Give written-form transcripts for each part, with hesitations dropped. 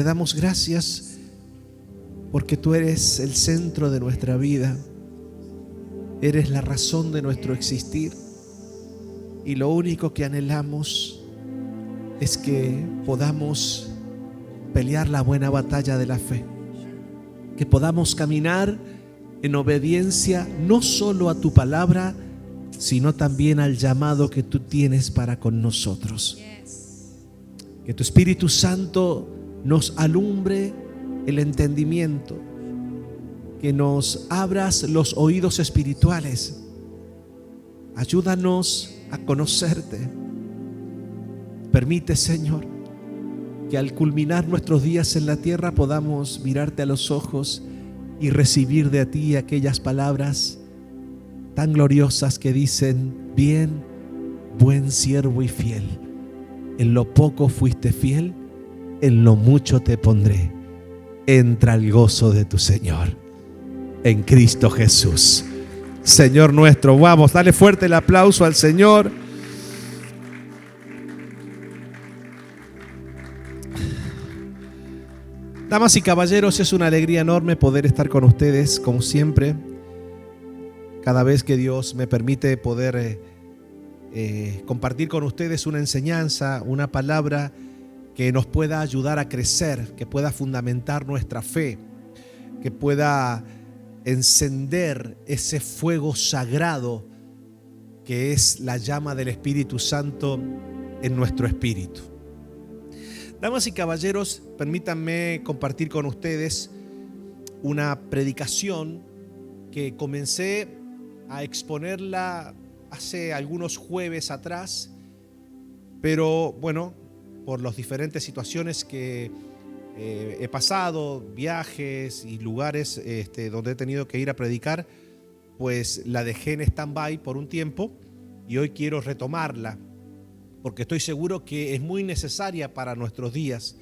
te damos gracias porque tú eres el centro de nuestra vida. Eres la razón de nuestro existir. Y lo único que anhelamos es que podamos pelear la buena batalla de la fe. Que podamos caminar en obediencia no solo a tu palabra, sino también al llamado que tú tienes para con nosotros. Que tu Espíritu Santo nos alumbre el entendimiento, que nos abras los oídos espirituales. Ayúdanos a conocerte. Permite, Señor, que al culminar nuestros días en la tierra podamos mirarte a los ojos y recibir de ti aquellas palabras tan gloriosas que dicen: bien, buen siervo y fiel. En lo poco fuiste fiel, en lo mucho te pondré. Entra al gozo de tu Señor, en Cristo Jesús, Señor nuestro. Vamos, dale fuerte el aplauso al Señor. Damas y caballeros, es una alegría enorme poder estar con ustedes, como siempre. Cada vez que Dios me permite poder compartir con ustedes una enseñanza, una palabra que nos pueda ayudar a crecer, que pueda fundamentar nuestra fe, que pueda encender ese fuego sagrado que es la llama del Espíritu Santo en nuestro espíritu. Damas y caballeros, permítanme compartir con ustedes una predicación que comencé a exponerla hace algunos jueves atrás, pero bueno, por las diferentes situaciones que he pasado, viajes y lugares donde he tenido que ir a predicar, pues la dejé en stand-by por un tiempo y hoy quiero retomarla, porque estoy seguro que es muy necesaria para nuestros días.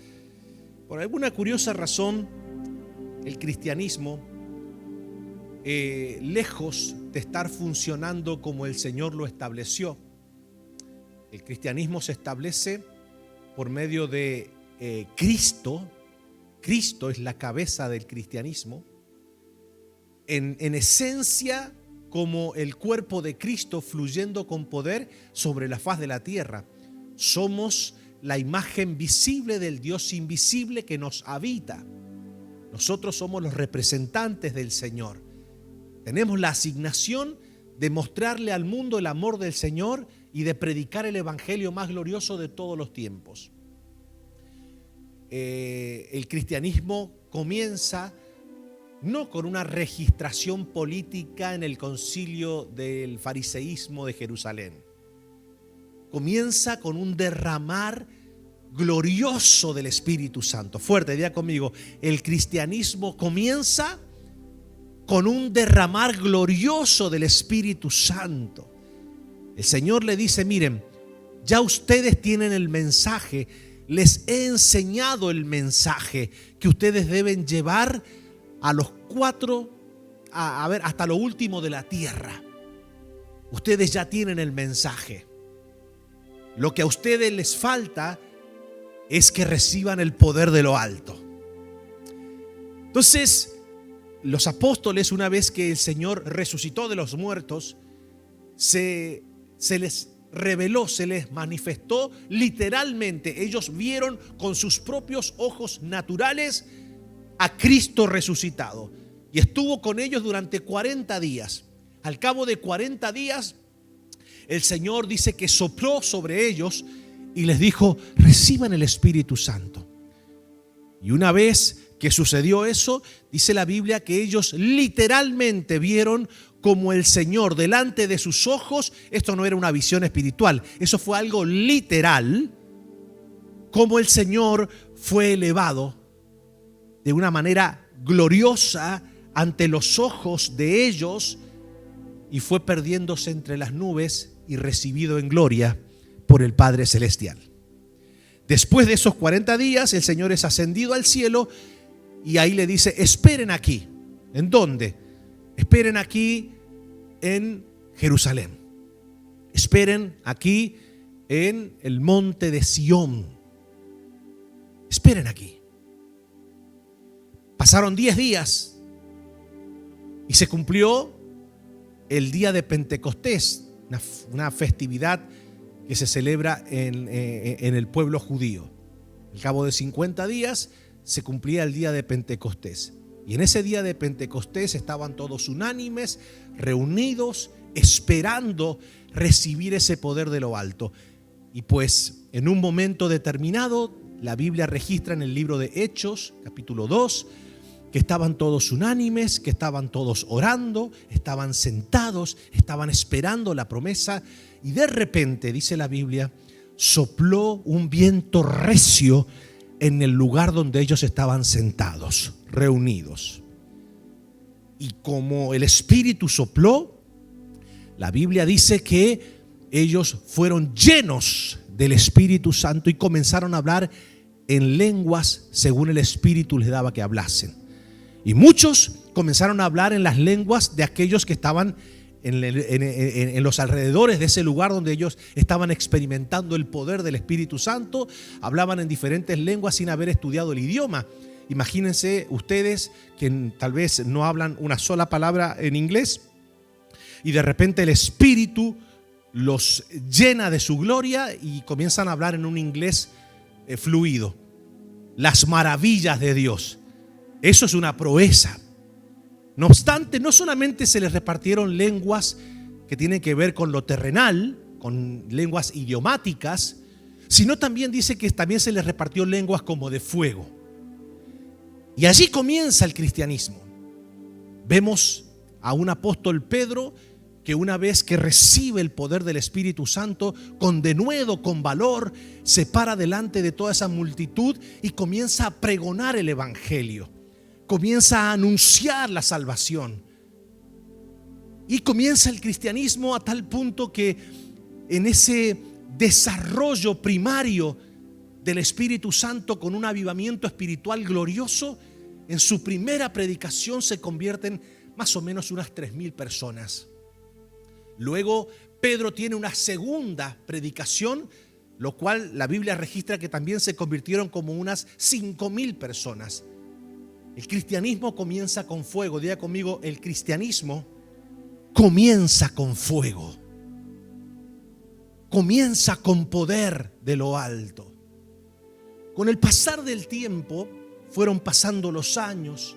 Por alguna curiosa razón, el cristianismo, lejos de estar funcionando como el Señor lo estableció, el cristianismo se establece por medio de Cristo. Cristo es la cabeza del cristianismo, en esencia como el cuerpo de Cristo fluyendo con poder sobre la faz de la tierra. Somos la imagen visible del Dios invisible que nos habita. Nosotros somos los representantes del Señor. Tenemos la asignación de mostrarle al mundo el amor del Señor y de predicar el evangelio más glorioso de todos los tiempos. El cristianismo comienza no con una registración política en el concilio del fariseísmo de Jerusalén. Comienza con un derramar glorioso del Espíritu Santo. Fuerte, diga conmigo, el cristianismo comienza con un derramar glorioso del Espíritu Santo. El Señor le dice: miren, ya ustedes tienen el mensaje, les he enseñado el mensaje que ustedes deben llevar a los cuatro, hasta lo último de la tierra. Ustedes ya tienen el mensaje. Lo que a ustedes les falta es que reciban el poder de lo alto. Entonces, los apóstoles, una vez que el Señor resucitó de los muertos, se les reveló, se les manifestó literalmente. Ellos vieron con sus propios ojos naturales a Cristo resucitado y estuvo con ellos durante 40 días. Al cabo de 40 días, el Señor dice que sopló sobre ellos y les dijo: reciban el Espíritu Santo. Y una vez que sucedió eso, dice la Biblia que ellos literalmente vieron como el Señor delante de sus ojos. Esto no era una visión espiritual, eso fue algo literal, como el Señor fue elevado de una manera gloriosa ante los ojos de ellos y fue perdiéndose entre las nubes y recibido en gloria por el Padre Celestial. Después de esos 40 días, el Señor es ascendido al cielo y ahí le dice: esperen aquí. ¿En dónde? Esperen aquí en Jerusalén. Esperen aquí en el monte de Sión. Esperen aquí. Pasaron 10 días y se cumplió el día de Pentecostés, una festividad que se celebra en el pueblo judío. Al cabo de 50 días se cumplía el día de Pentecostés. Y en ese día de Pentecostés estaban todos unánimes, reunidos, esperando recibir ese poder de lo alto. Y pues en un momento determinado, la Biblia registra en el libro de Hechos, capítulo 2, que estaban todos unánimes, que estaban todos orando, estaban sentados, estaban esperando la promesa. Y de repente, dice la Biblia, sopló un viento recio en el lugar donde ellos estaban sentados, reunidos. Y como el Espíritu sopló, la Biblia dice que ellos fueron llenos del Espíritu Santo y comenzaron a hablar en lenguas según el Espíritu les daba que hablasen. Y muchos comenzaron a hablar en las lenguas de aquellos que estaban en los alrededores de ese lugar donde ellos estaban experimentando el poder del Espíritu Santo. Hablaban en diferentes lenguas sin haber estudiado el idioma. Imagínense ustedes que tal vez no hablan una sola palabra en inglés y de repente el Espíritu los llena de su gloria y comienzan a hablar en un inglés fluido. Las maravillas de Dios. Eso es una proeza. No obstante, no solamente se les repartieron lenguas que tienen que ver con lo terrenal, con lenguas idiomáticas, sino también dice que también se les repartió lenguas como de fuego. Y allí comienza el cristianismo. Vemos a un apóstol Pedro que una vez que recibe el poder del Espíritu Santo, con denuedo, con valor, se para delante de toda esa multitud y comienza a pregonar el evangelio. Comienza a anunciar la salvación. Y comienza el cristianismo a tal punto que en ese desarrollo primario del Espíritu Santo con un avivamiento espiritual glorioso, en su primera predicación se convierten más o menos unas 3,000 personas. Luego Pedro tiene una segunda predicación, lo cual la Biblia registra que también se convirtieron como unas 5,000 personas. El cristianismo comienza con fuego. Diga conmigo, el cristianismo comienza con fuego. Comienza con poder de lo alto. Con el pasar del tiempo, fueron pasando los años.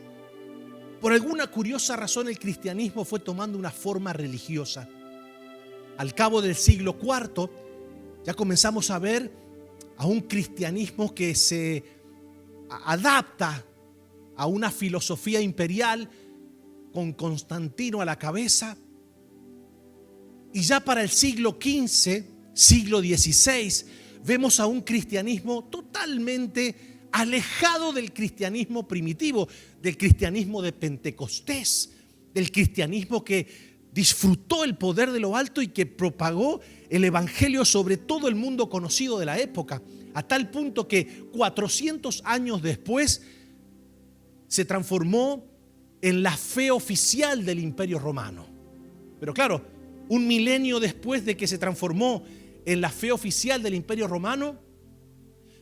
Por alguna curiosa razón, el cristianismo fue tomando una forma religiosa. Al cabo del siglo IV, ya comenzamos a ver a un cristianismo que se adapta a una filosofía imperial con Constantino a la cabeza. Y ya para el siglo XV, siglo XVI, vemos a un cristianismo totalmente alejado del cristianismo primitivo, del cristianismo de Pentecostés, del cristianismo que disfrutó el poder de lo alto y que propagó el evangelio sobre todo el mundo conocido de la época, a tal punto que 400 años después se transformó en la fe oficial del Imperio Romano. Pero claro, un milenio después de que se transformó en la fe oficial del Imperio Romano,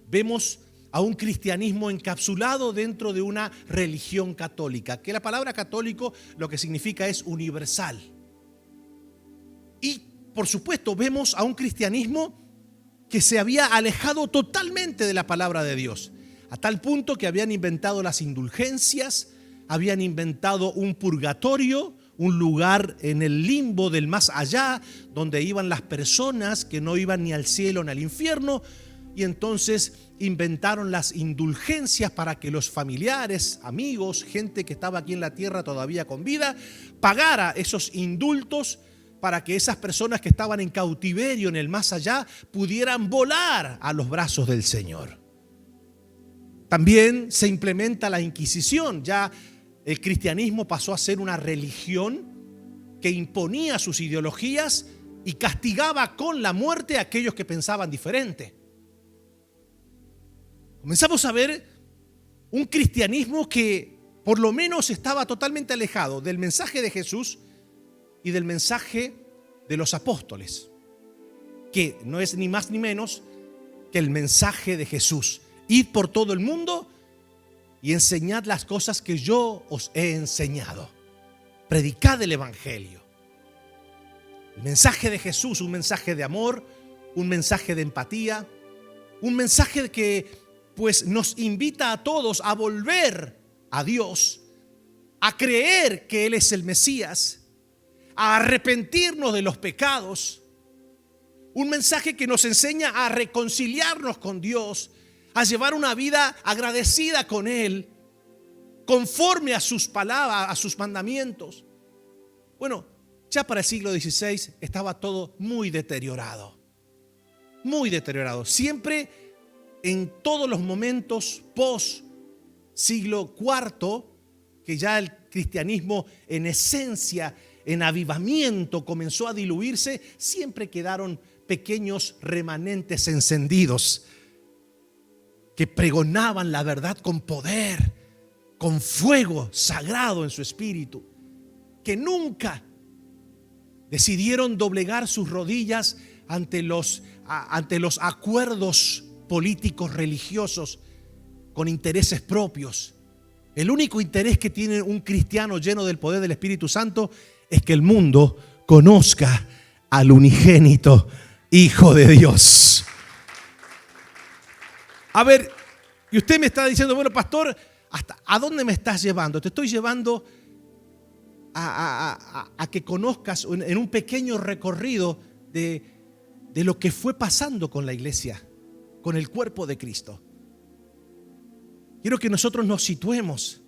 vemos a un cristianismo encapsulado dentro de una religión católica, que la palabra católico lo que significa es universal. Y por supuesto vemos a un cristianismo que se había alejado totalmente de la palabra de Dios, a tal punto que habían inventado las indulgencias, habían inventado un purgatorio, un lugar en el limbo del más allá, donde iban las personas que no iban ni al cielo ni al infierno, y entonces inventaron las indulgencias para que los familiares, amigos, gente que estaba aquí en la tierra todavía con vida, pagara esos indultos para que esas personas que estaban en cautiverio en el más allá pudieran volar a los brazos del Señor. También se implementa la Inquisición. Ya el cristianismo pasó a ser una religión que imponía sus ideologías y castigaba con la muerte a aquellos que pensaban diferente. Comenzamos a ver un cristianismo que por lo menos estaba totalmente alejado del mensaje de Jesús y del mensaje de los apóstoles, que no es ni más ni menos que el mensaje de Jesús: id por todo el mundo y enseñad las cosas que yo os he enseñado. Predicad el evangelio. El mensaje de Jesús, un mensaje de amor, un mensaje de empatía, un mensaje que pues nos invita a todos a volver a Dios, a creer que Él es el Mesías, a arrepentirnos de los pecados. Un mensaje que nos enseña a reconciliarnos con Dios, a llevar una vida agradecida con Él, conforme a sus palabras, a sus mandamientos. Bueno, ya para el siglo XVI estaba todo muy deteriorado. Muy deteriorado. Siempre en todos los momentos post siglo IV, que ya el cristianismo en esencia, en avivamiento comenzó a diluirse, siempre quedaron pequeños remanentes encendidos que pregonaban la verdad con poder, con fuego sagrado en su espíritu, que nunca decidieron doblegar sus rodillas ante los acuerdos políticos religiosos con intereses propios. El único interés que tiene un cristiano lleno del poder del Espíritu Santo es que el mundo conozca al unigénito Hijo de Dios. A ver, y usted me está diciendo, bueno, pastor, ¿a dónde me estás llevando? Te estoy llevando a que conozcas en un pequeño recorrido de lo que fue pasando con la iglesia, con el cuerpo de Cristo. Quiero que nosotros nos situemos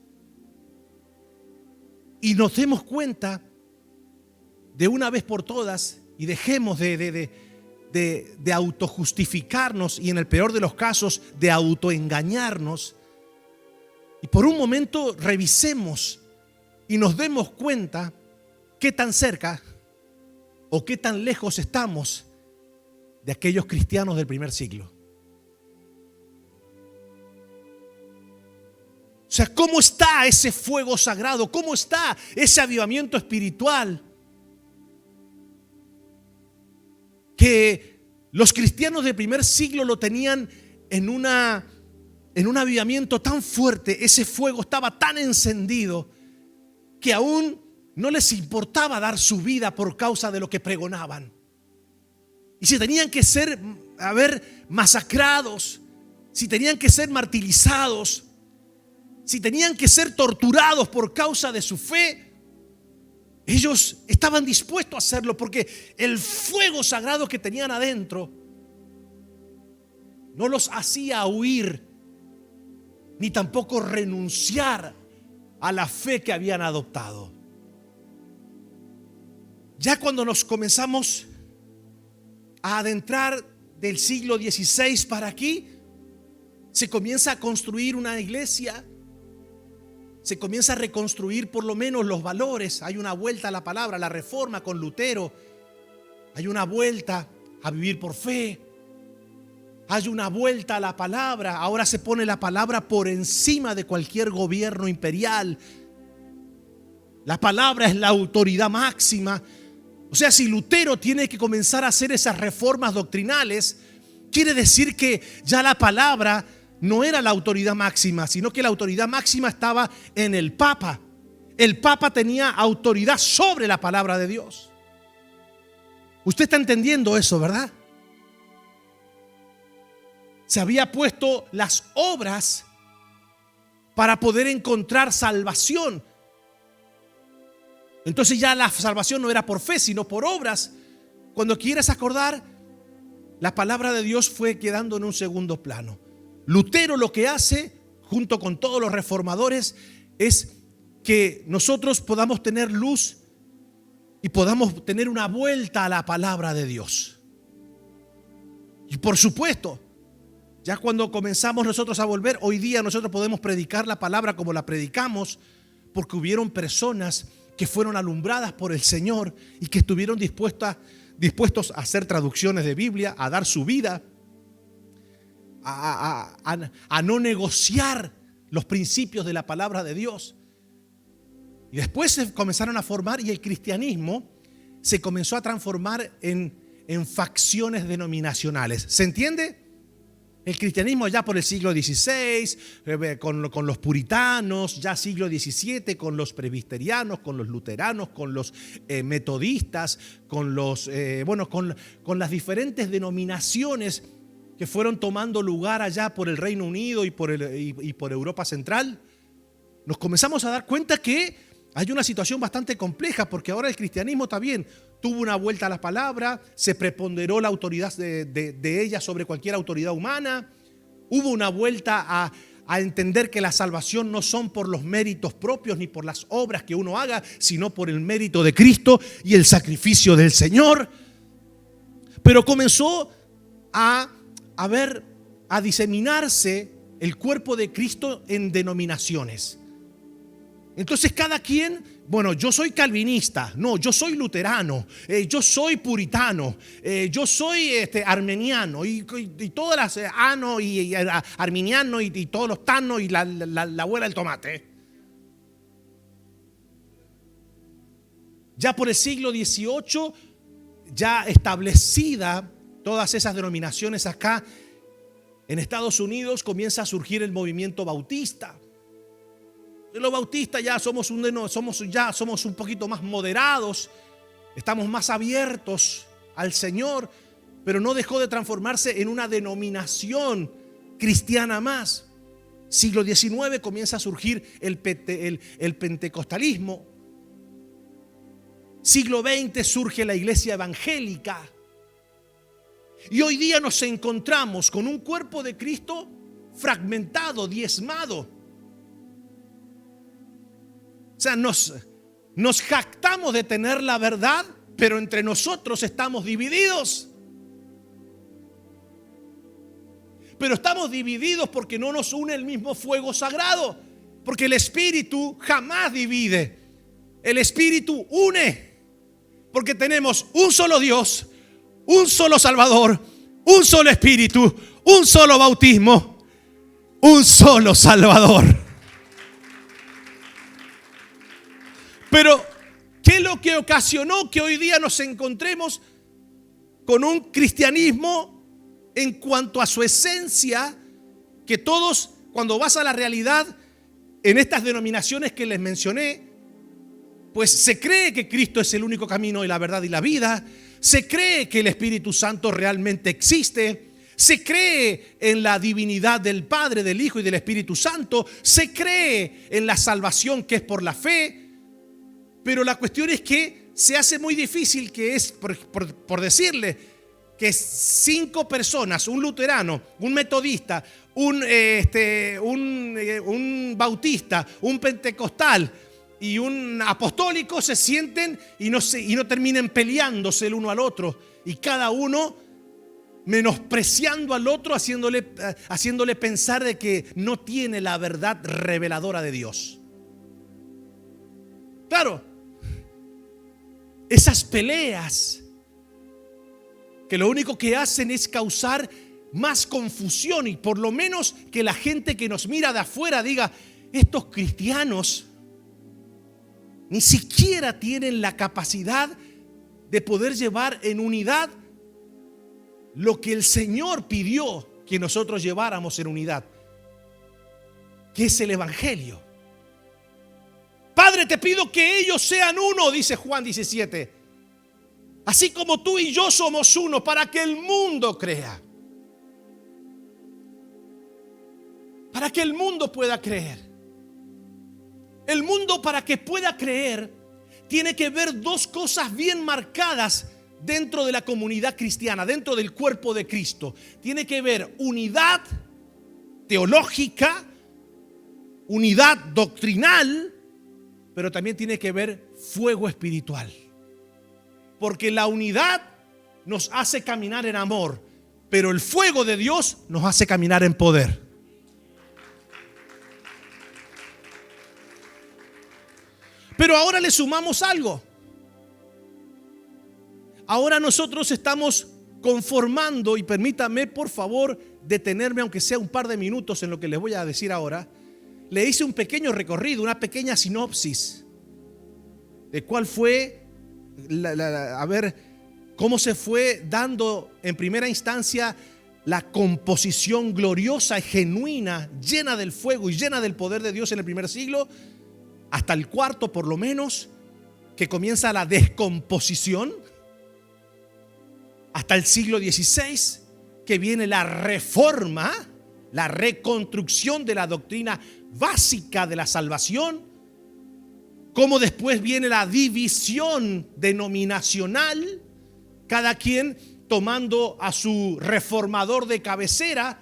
y nos demos cuenta de una vez por todas y dejemos de autojustificarnos y, en el peor de los casos, de autoengañarnos, y por un momento revisemos y nos demos cuenta qué tan cerca o qué tan lejos estamos de aquellos cristianos del primer siglo. O sea, ¿cómo está ese fuego sagrado? ¿Cómo está ese avivamiento espiritual? Que los cristianos del primer siglo lo tenían en un avivamiento tan fuerte, ese fuego estaba tan encendido que aún no les importaba dar su vida por causa de lo que pregonaban. Y si tenían que ser, masacrados, si tenían que ser martirizados, si tenían que ser torturados por causa de su fe, ellos estaban dispuestos a hacerlo, porque el fuego sagrado que tenían adentro no los hacía huir, ni tampoco renunciar a la fe que habían adoptado. Ya cuando nos comenzamos a adentrar del siglo XVI para aquí, se comienza a construir una iglesia, se comienza a reconstruir por lo menos los valores. Hay una vuelta a la palabra, la reforma con Lutero. Hay una vuelta a vivir por fe. Hay una vuelta a la palabra. Ahora se pone la palabra por encima de cualquier gobierno imperial. La palabra es la autoridad máxima. O sea, si Lutero tiene que comenzar a hacer esas reformas doctrinales, quiere decir que ya la palabra no era la autoridad máxima, sino que la autoridad máxima estaba en el Papa. El Papa tenía autoridad sobre la palabra de Dios. Usted está entendiendo eso, ¿verdad? Se había puesto las obras para poder encontrar salvación. Entonces ya la salvación no era por fe, sino por obras. Cuando quieras acordar, la palabra de Dios fue quedando en un segundo plano. Lutero lo que hace, junto con todos los reformadores, es que nosotros podamos tener luz y podamos tener una vuelta a la palabra de Dios. Y por supuesto, ya cuando comenzamos nosotros a volver, hoy día nosotros podemos predicar la palabra como la predicamos, porque hubieron personas que fueron alumbradas por el Señor y que estuvieron dispuestos a hacer traducciones de Biblia, a dar su vida, a no negociar los principios de la palabra de Dios. Y después se comenzaron a formar, y el cristianismo se comenzó a transformar en facciones denominacionales. ¿Se entiende? El cristianismo ya por el siglo XVI, con los puritanos, ya siglo XVII, con los presbiterianos, con los luteranos, con los metodistas, con las diferentes denominaciones que fueron tomando lugar allá por el Reino Unido y por Europa Central. Nos comenzamos a dar cuenta que hay una situación bastante compleja, porque ahora el cristianismo también tuvo una vuelta a la palabra, se preponderó la autoridad de ella sobre cualquier autoridad humana, hubo una vuelta a entender que la salvación no son por los méritos propios ni por las obras que uno haga, sino por el mérito de Cristo y el sacrificio del Señor. Pero comenzó a diseminarse el cuerpo de Cristo en denominaciones. Entonces cada quien, yo soy calvinista, no, yo soy luterano, yo soy puritano, yo soy armeniano y todas las y arminiano y todos los tanos y la abuela del tomate. Ya por el siglo XVIII, ya establecida todas esas denominaciones acá en Estados Unidos, comienza a surgir el movimiento bautista. Los bautistas ya somos un poquito más moderados, estamos más abiertos al Señor, pero no dejó de transformarse en una denominación cristiana más. Siglo XIX comienza a surgir el pentecostalismo. Siglo XX surge la iglesia evangélica. Y hoy día nos encontramos con un cuerpo de Cristo fragmentado, diezmado. O sea, nos jactamos de tener la verdad, pero entre nosotros estamos divididos. Pero estamos divididos porque no nos une el mismo fuego sagrado. Porque el Espíritu jamás divide. El Espíritu une. Porque tenemos un solo Dios, un solo Salvador, un solo Espíritu, un solo bautismo, un solo Salvador. Pero, ¿qué es lo que ocasionó que hoy día nos encontremos con un cristianismo en cuanto a su esencia, que todos, cuando vas a la realidad, en estas denominaciones que les mencioné, pues se cree que Cristo es el único camino y la verdad y la vida, se cree que el Espíritu Santo realmente existe, se cree en la divinidad del Padre, del Hijo y del Espíritu Santo, se cree en la salvación que es por la fe. Pero la cuestión es que se hace muy difícil, que es, por decirle, que 5 personas, un luterano, un metodista, un bautista, un pentecostal y un apostólico se sienten y no terminen peleándose el uno al otro, y cada uno menospreciando al otro, haciéndole pensar de que no tiene la verdad reveladora de Dios. Claro, esas peleas que lo único que hacen es causar más confusión, y por lo menos que la gente que nos mira de afuera diga: estos cristianos ni siquiera tienen la capacidad de poder llevar en unidad lo que el Señor pidió que nosotros lleváramos en unidad, que es el Evangelio. Padre, te pido que ellos sean uno, dice Juan 17, así como tú y yo somos uno, para que el mundo crea, para que el mundo pueda creer. El mundo, para que pueda creer, tiene que ver 2 cosas bien marcadas dentro de la comunidad cristiana, dentro del cuerpo de Cristo. Tiene que ver unidad teológica, unidad doctrinal, pero también tiene que ver fuego espiritual. Porque la unidad nos hace caminar en amor, pero el fuego de Dios nos hace caminar en poder. Pero ahora le sumamos algo. Ahora nosotros estamos conformando, y permítame por favor detenerme aunque sea un par de minutos en lo que les voy a decir ahora. Le hice un pequeño recorrido, una pequeña sinopsis de cuál fue, cómo se fue dando en primera instancia la composición gloriosa y genuina, llena del fuego y llena del poder de Dios en el primer siglo, hasta el cuarto por lo menos, que comienza la descomposición, hasta el siglo XVI, que viene la reforma, la reconstrucción de la doctrina básica de la salvación, como después viene la división denominacional, cada quien tomando a su reformador de cabecera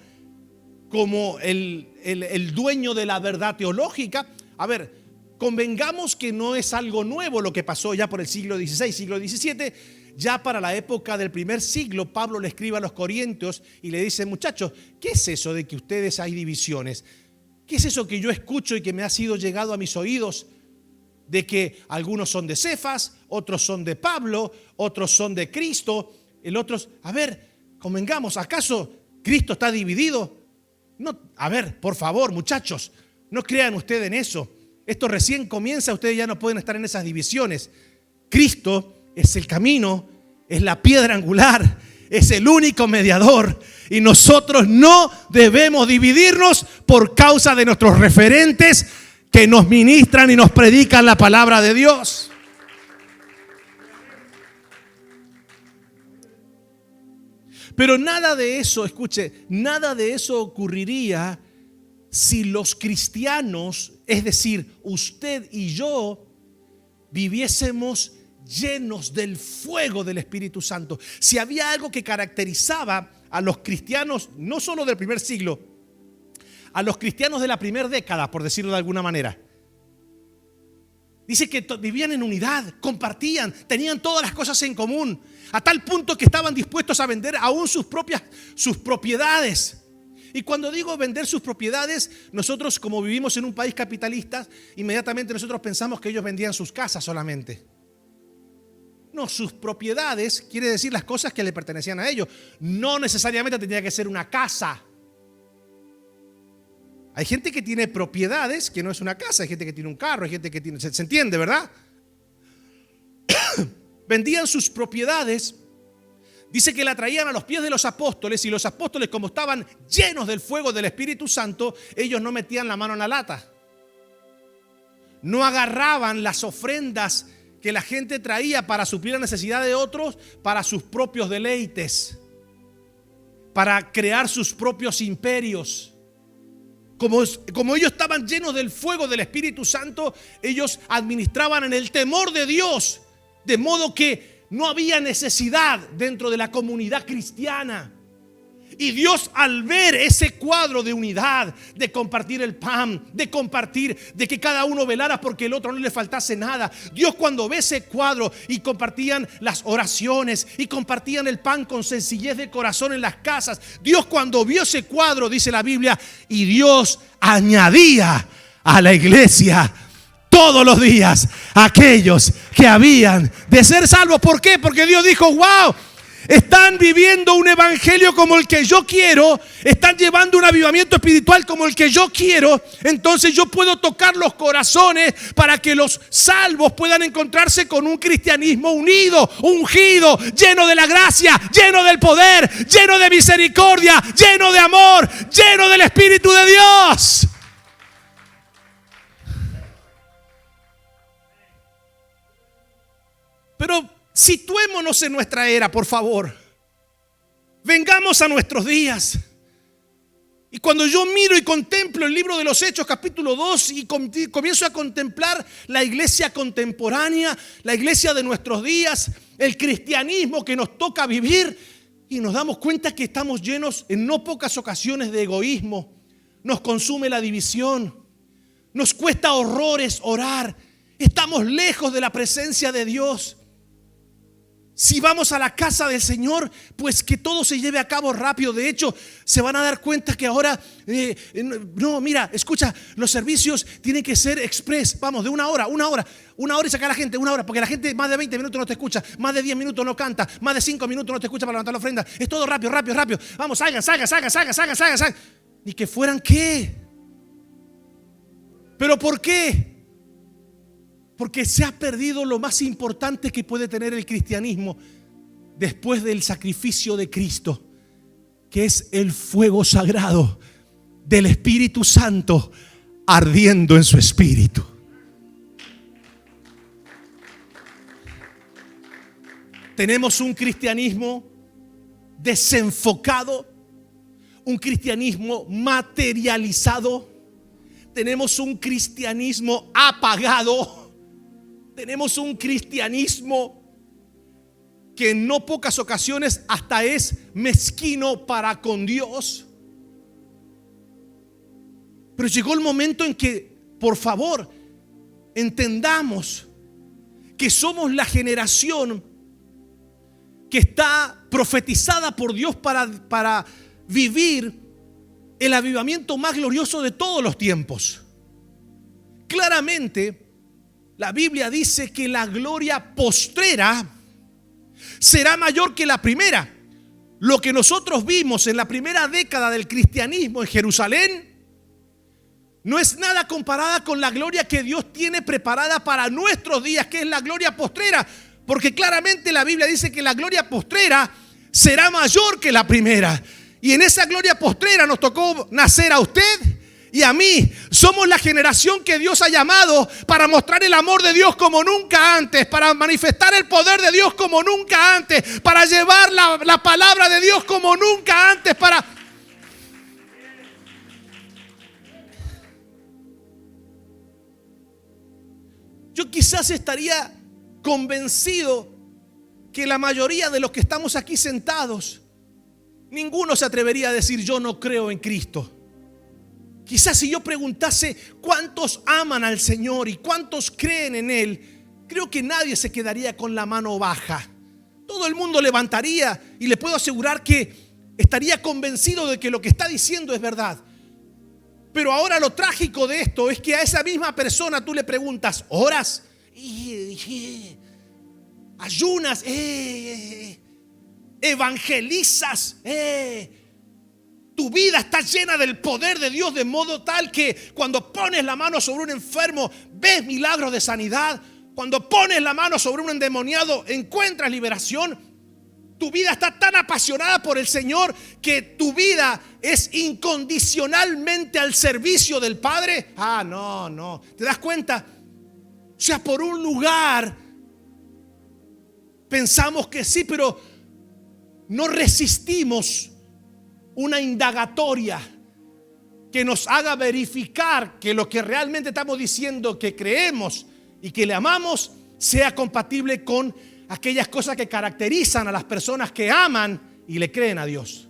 como el dueño de la verdad teológica. A ver, convengamos que no es algo nuevo lo que pasó ya por el siglo XVI, siglo XVII. Ya para la época del primer siglo, Pablo le escribe a los corintios y le dice: muchachos, ¿qué es eso de que ustedes hay divisiones? ¿Qué es eso que yo escucho y que me ha sido llegado a mis oídos? De que algunos son de Cefas, otros son de Pablo, otros son de Cristo, el otros. A ver, convengamos, ¿acaso Cristo está dividido? No, a ver, por favor, muchachos, no crean ustedes en eso. Esto recién comienza, ustedes ya no pueden estar en esas divisiones. Cristo es el camino, es la piedra angular, es el único mediador, y nosotros no debemos dividirnos por causa de nuestros referentes que nos ministran y nos predican la palabra de Dios. Pero nada de eso, escuche, nada de eso ocurriría si los cristianos, es decir, usted y yo, viviésemos llenos del fuego del Espíritu Santo. Si había algo que caracterizaba a los cristianos, no solo del primer siglo, a los cristianos de la primera década, por decirlo de alguna manera, dice que vivían en unidad, compartían, tenían todas las cosas en común, a tal punto que estaban dispuestos a vender aún sus propiedades. Y cuando digo vender sus propiedades, nosotros, como vivimos en un país capitalista, inmediatamente nosotros pensamos que ellos vendían sus casas solamente. No, sus propiedades quiere decir las cosas que le pertenecían a ellos. No necesariamente tenía que ser una casa. Hay gente que tiene propiedades que no es una casa, hay gente que tiene un carro, hay gente que tiene, se entiende, ¿verdad? Vendían sus propiedades. Dice que la traían a los pies de los apóstoles, y los apóstoles, como estaban llenos del fuego del Espíritu Santo, ellos no metían la mano en la lata. No agarraban las ofrendas que la gente traía para suplir la necesidad de otros, para sus propios deleites, para crear sus propios imperios. Como ellos estaban llenos del fuego del Espíritu Santo, ellos administraban en el temor de Dios, de modo que no había necesidad dentro de la comunidad cristiana. Y Dios, al ver ese cuadro de unidad, de compartir el pan, de compartir, de que cada uno velara porque el otro no le faltase nada, Dios, cuando ve ese cuadro y compartían las oraciones y compartían el pan con sencillez de corazón en las casas, Dios, cuando vio ese cuadro, dice la Biblia, y Dios añadía a la iglesia todos los días aquellos que habían de ser salvos. ¿Por qué? Porque Dios dijo: wow, están viviendo un evangelio como el que yo quiero, están llevando un avivamiento espiritual como el que yo quiero. Entonces yo puedo tocar los corazones para que los salvos puedan encontrarse con un cristianismo unido, ungido, lleno de la gracia, lleno del poder, lleno de misericordia, lleno de amor, lleno del Espíritu de Dios. Pero situémonos en nuestra era, por favor. Vengamos a nuestros días. Y cuando yo miro y contemplo el libro de los Hechos, capítulo 2, y comienzo a contemplar la iglesia contemporánea, la iglesia de nuestros días, el cristianismo que nos toca vivir, y nos damos cuenta que estamos llenos en no pocas ocasiones de egoísmo. Nos consume la división, nos cuesta horrores orar, estamos lejos de la presencia de Dios. Si vamos a la casa del Señor, pues que todo se lleve a cabo rápido. De hecho, se van a dar cuenta que ahora, no, mira, escucha, los servicios tienen que ser express. Vamos, de una hora y sacar a la gente, una hora, porque la gente más de 20 minutos no te escucha, más de 10 minutos no canta, más de 5 minutos no te escucha para levantar la ofrenda. Es todo rápido. Vamos, salgan. Ni que fueran qué. ¿Pero por qué? Porque se ha perdido lo más importante que puede tener el cristianismo después del sacrificio de Cristo. que es el fuego sagrado del Espíritu Santo ardiendo en su espíritu. Tenemos un cristianismo desenfocado, un cristianismo materializado, tenemos un cristianismo apagado, tenemos un cristianismo que en no pocas ocasiones hasta es mezquino para con Dios. Pero llegó el momento en que, por favor, entendamos que somos la generación que está profetizada por Dios para vivir el avivamiento más glorioso de todos los tiempos. Claramente, la Biblia dice que la gloria postrera será mayor que la primera. Lo que nosotros vimos en la primera década del cristianismo en Jerusalén no es nada comparada con la gloria que Dios tiene preparada para nuestros días, que es la gloria postrera. Porque claramente la Biblia dice que la gloria postrera será mayor que la primera. Y en esa gloria postrera nos tocó nacer a usted y a mí. Somos la generación que Dios ha llamado para mostrar el amor de Dios como nunca antes, para manifestar el poder de Dios como nunca antes, para llevar la palabra de Dios como nunca antes, Yo quizás estaría convencido que la mayoría de los que estamos aquí sentados, ninguno se atrevería a decir yo no creo en Cristo. Quizás si yo preguntase cuántos aman al Señor y cuántos creen en Él, creo que nadie se quedaría con la mano baja. Todo el mundo levantaría y le puedo asegurar que estaría convencido de que lo que está diciendo es verdad. Pero ahora lo trágico de esto es que a esa misma persona tú le preguntas, ¿oras? Ayunas, evangelizas, tu vida está llena del poder de Dios de modo tal que cuando pones la mano sobre un enfermo ves milagros de sanidad. Cuando pones la mano sobre un endemoniado encuentras liberación. Tu vida está tan apasionada por el Señor que tu vida es incondicionalmente al servicio del Padre. No, ¿te das cuenta? O sea, por un lugar pensamos que sí, pero no resistimos una indagatoria que nos haga verificar que lo que realmente estamos diciendo que creemos y que le amamos sea compatible con aquellas cosas que caracterizan a las personas que aman y le creen a Dios.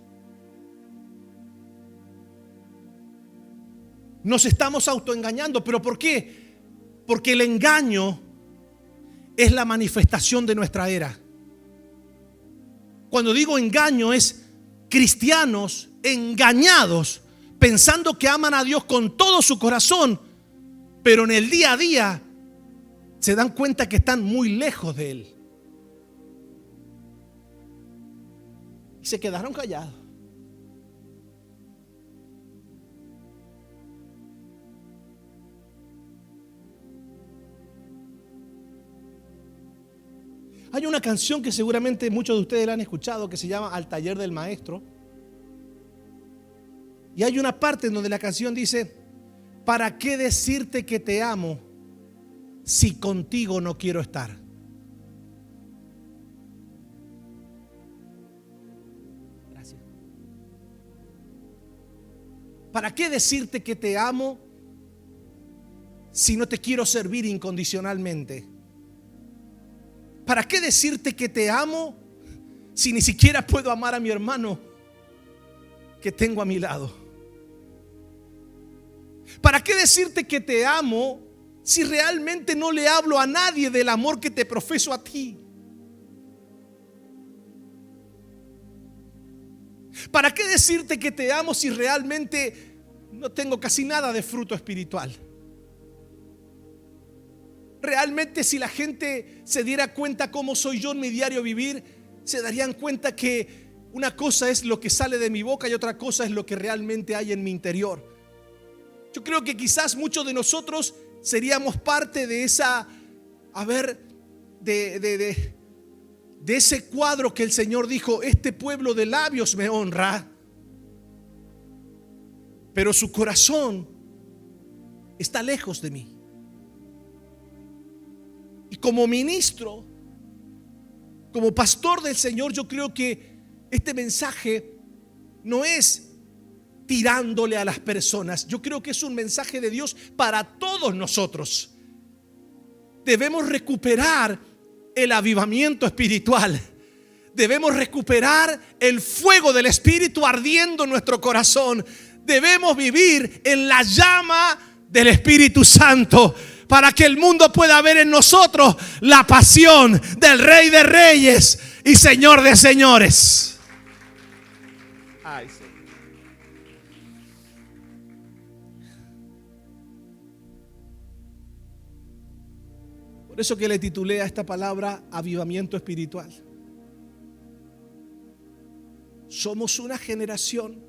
Nos estamos autoengañando. ¿Pero por qué? Porque el engaño es la manifestación de nuestra era. Cuando digo engaño es cristianos engañados pensando que aman a Dios con todo su corazón, pero en el día a día se dan cuenta que están muy lejos de Él. Y se quedaron callados. Hay una canción que seguramente muchos de ustedes la han escuchado que se llama Al taller del maestro. Y hay una parte en donde la canción dice: ¿para qué decirte que te amo si contigo no quiero estar? Gracias. ¿Para qué decirte que te amo si no te quiero servir incondicionalmente? ¿Para qué decirte que te amo si ni siquiera puedo amar a mi hermano que tengo a mi lado? ¿Para qué decirte que te amo si realmente no le hablo a nadie del amor que te profeso a ti? ¿Para qué decirte que te amo si realmente no tengo casi nada de fruto espiritual? Realmente, si la gente se diera cuenta cómo soy yo en mi diario vivir, se darían cuenta que una cosa es lo que sale de mi boca y otra cosa es lo que realmente hay en mi interior. Yo creo que quizás muchos de nosotros seríamos parte de esa, de ese cuadro que el Señor dijo: este pueblo de labios me honra, pero su corazón está lejos de mí. Y como ministro, como pastor del Señor, yo creo que este mensaje no es tirándole a las personas. Yo creo que es un mensaje de Dios para todos nosotros. Debemos recuperar el avivamiento espiritual. Debemos recuperar el fuego del Espíritu ardiendo en nuestro corazón. Debemos vivir en la llama del Espíritu Santo para que el mundo pueda ver en nosotros la pasión del Rey de Reyes y Señor de Señores. Ay, sí. Por eso que le titulé a esta palabra avivamiento espiritual. Somos una generación,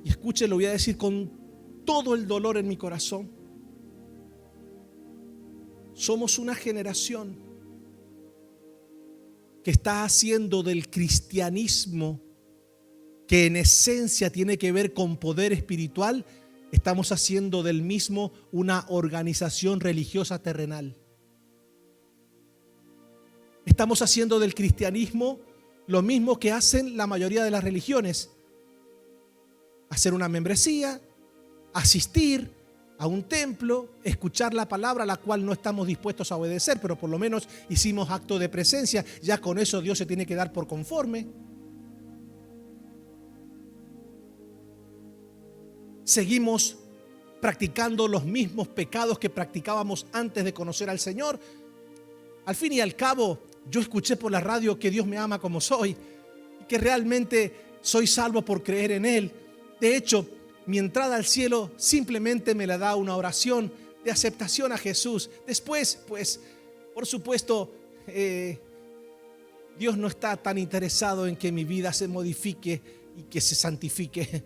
y escuche, lo voy a decir con todo el dolor en mi corazón. Somos una generación que está haciendo del cristianismo, que en esencia tiene que ver con poder espiritual, estamos haciendo del mismo una organización religiosa terrenal. Estamos haciendo del cristianismo lo mismo que hacen la mayoría de las religiones: hacer una membresía, asistir a un templo, escuchar la palabra a la cual no estamos dispuestos a obedecer, pero por lo menos hicimos acto de presencia. Ya con eso Dios se tiene que dar por conforme. Seguimos practicando los mismos pecados que practicábamos antes de conocer al Señor. Al fin y al cabo, yo escuché por la radio que Dios me ama como soy, que realmente soy salvo por creer en Él. De hecho, mi entrada al cielo simplemente me la da una oración de aceptación a Jesús. Después, pues, por supuesto, Dios no está tan interesado en que mi vida se modifique y que se santifique.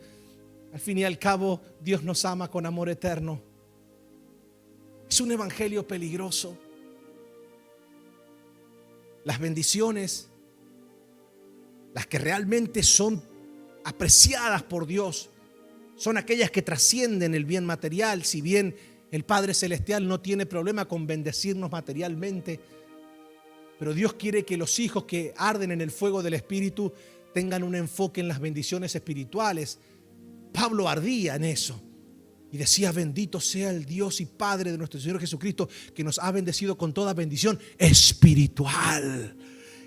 Al fin y al cabo, Dios nos ama con amor eterno. Es un evangelio peligroso. Las bendiciones, las que realmente son apreciadas por Dios, son aquellas que trascienden el bien material. Si bien el Padre Celestial no tiene problema con bendecirnos materialmente, pero Dios quiere que los hijos que arden en el fuego del Espíritu tengan un enfoque en las bendiciones espirituales. Pablo ardía en eso y decía: bendito sea el Dios y Padre de nuestro Señor Jesucristo, que nos ha bendecido con toda bendición espiritual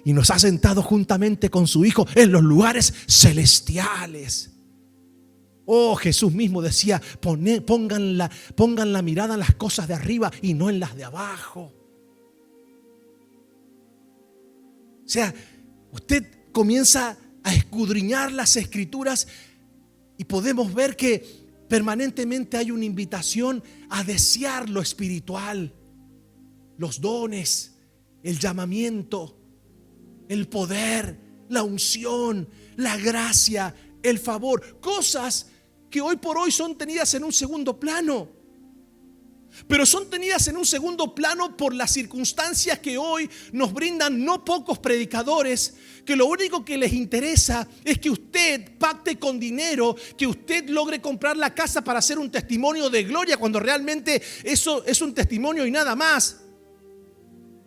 y nos ha sentado juntamente con su Hijo en los lugares celestiales. Oh, Jesús mismo decía: pongan la mirada en las cosas de arriba y no en las de abajo. O sea, usted comienza a escudriñar las Escrituras y podemos ver que permanentemente hay una invitación a desear lo espiritual, los dones, el llamamiento, el poder, la unción, la gracia, el favor, cosas que hoy por hoy son tenidas en un segundo plano. Pero son tenidas en un segundo plano por las circunstancias que hoy nos brindan no pocos predicadores, que lo único que les interesa es que usted pacte con dinero, que usted logre comprar la casa para hacer un testimonio de gloria, cuando realmente eso es un testimonio y nada más.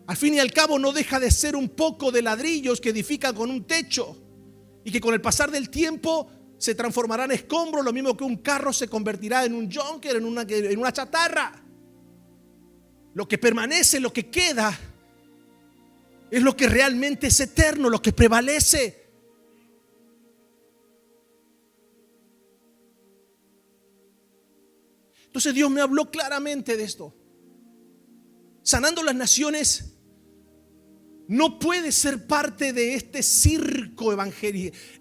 Al fin y al cabo no deja de ser un poco de ladrillos que edifican con un techo y que con el pasar del tiempo se transformarán en escombros, lo mismo que un carro se convertirá en un junker, en una chatarra. Lo que permanece, lo que queda, es lo que realmente es eterno, lo que prevalece. Entonces Dios me habló claramente de esto. Sanando las Naciones no puede ser parte de este circo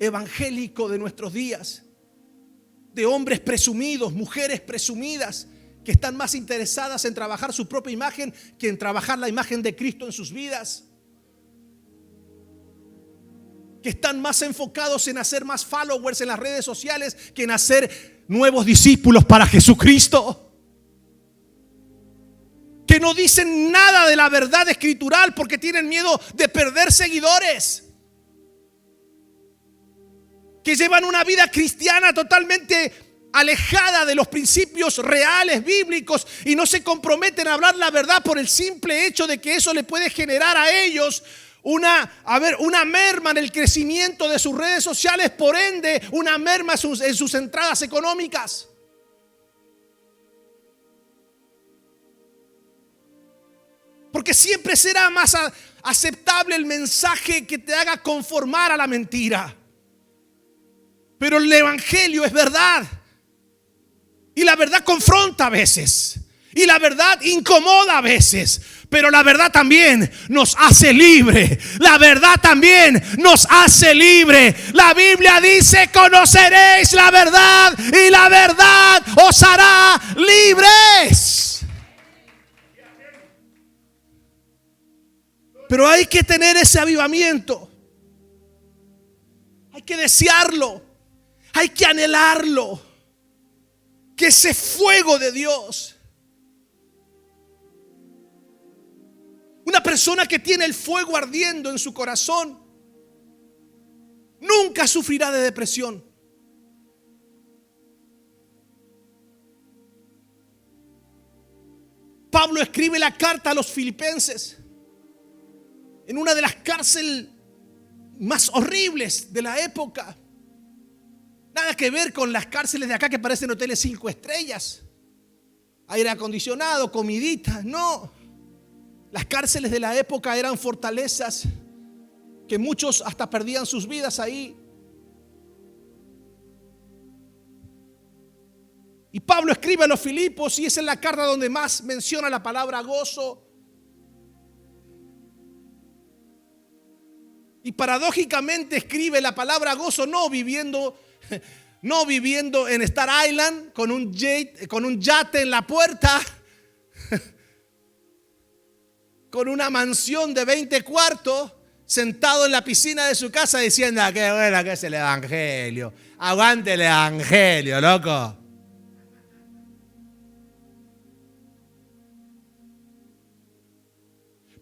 evangélico de nuestros días, de hombres presumidos, mujeres presumidas, que están más interesadas en trabajar su propia imagen que en trabajar la imagen de Cristo en sus vidas, que están más enfocados en hacer más followers en las redes sociales que en hacer nuevos discípulos para Jesucristo, que no dicen nada de la verdad escritural porque tienen miedo de perder seguidores, que llevan una vida cristiana totalmente alejada de los principios reales bíblicos y no se comprometen a hablar la verdad por el simple hecho de que eso le puede generar a ellos una merma en el crecimiento de sus redes sociales, por ende una merma en sus entradas económicas. Porque siempre será más aceptable el mensaje que te haga conformar a la mentira. Pero el evangelio es verdad. Y la verdad confronta a veces. Y la verdad incomoda a veces. Pero la verdad también nos hace libre. La verdad también nos hace libre. La Biblia dice: conoceréis la verdad y la verdad os hará libres. Pero hay que tener ese avivamiento. Hay que desearlo. Hay que anhelarlo. Que ese fuego de Dios. Una persona que tiene el fuego ardiendo en su corazón nunca sufrirá de depresión. Pablo escribe la carta a los filipenses en una de las cárceles más horribles de la época. Nada que ver con las cárceles de acá que parecen hoteles 5 estrellas. Aire acondicionado, comidita. No. Las cárceles de la época eran fortalezas que muchos hasta perdían sus vidas ahí. Y Pablo escribe a los Filipos, y esa es la carta donde más menciona la palabra gozo. Y paradójicamente escribe la palabra gozo no viviendo en Star Island con un yate en la puerta, con una mansión de 20 cuartos, sentado en la piscina de su casa diciendo: qué bueno que es el evangelio, aguante el evangelio, loco.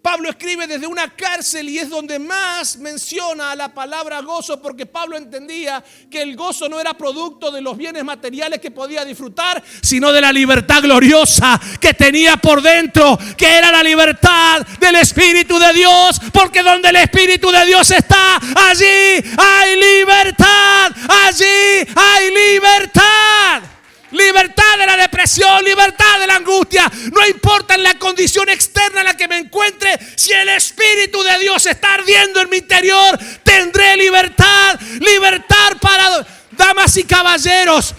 Pablo escribe desde una cárcel y es donde más menciona la palabra gozo, porque Pablo entendía que el gozo no era producto de los bienes materiales que podía disfrutar, sino de la libertad gloriosa que tenía por dentro, que era la libertad del Espíritu de Dios, porque donde el Espíritu de Dios está, allí hay libertad, allí hay libertad. Libertad de la depresión, libertad de la angustia. No importa en la condición externa en la que me encuentre, si el Espíritu de Dios está ardiendo en mi interior, tendré libertad. Libertad para damas y caballeros.